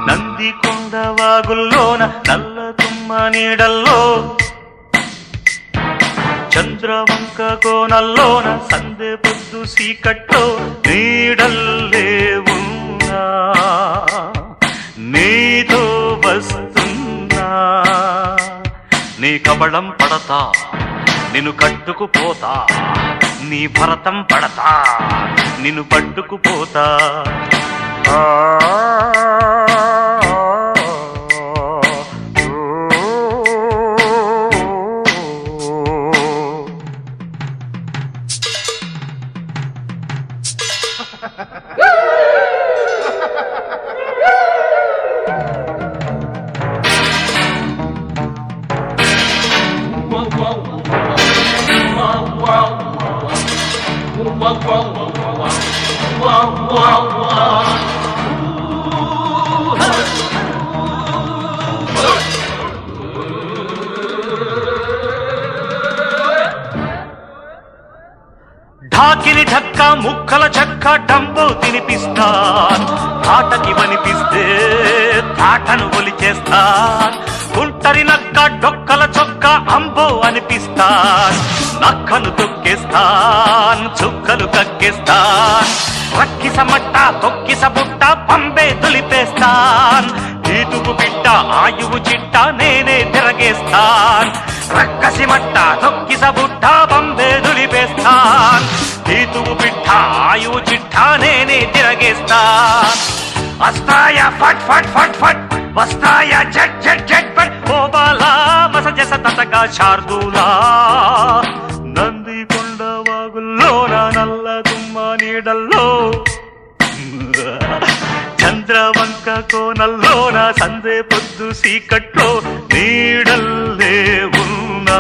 నందికొండ వాగుల్లోన నల్ల తుమ్మ నీడల్లో చంద్రవంక కోనల్లోన సందె పొద్దు సీకట్లో నీడల్లే ఉన్నా నీతో వస్తున్నా నీ కబళం పడతా నిన్ను కట్టుకుపోతా నీ భరతం పడతా నిన్ను పట్టుకుపోతా ఢాకిని ఢక్క ముక్కల చెక్క డంబో తినిపిస్తాన్ తాటకి వనిపిస్తే తాటను ఒలిచేస్తాన్ గుంటరి నక్క డొక్కల చొక్క అంబో అనిపిస్తాన్ నక్కను తొక్కేస్తాన్ చుక్కలు కక్కేస్తాన్ రక్కిస మట్ట తొక్కిస బుట్ట పంబే దులిపేస్తాన్ ఈటుకు బిడ్డ ఆయువు చిట్ట నేనే తిరగేస్తాన్ రక్కసి మట్ట తొక్కిస బుట్ట పంబే దులిపేస్తాన్ ఈటుకు బిడ్డ ఆయువు చిట్ట ఠానేనే తిరగేస్తా వస్తాయా ఫట్ ఫట్ ఫట్ ఫట్ వస్తాయా జట్ జట్ జట్ ఫట్ ఓ బాలా మసజస తతగా శార్దూలా నంది కొండ వాగుల్లోన నల్ల దుమ్మ నీడల్లో చంద్రవంక కోనల్లోన సందే పొద్దు సీకట్లో నీడల్లే ఉన్నా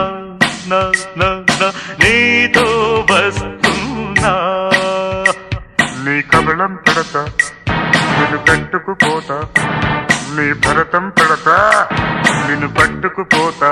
నీతో వస్తున్నా నీ కబళం పెడతా నిన్ను కట్టుకుపోతా నీ భరతం పెడతా నిన్ను పట్టుకుపోతా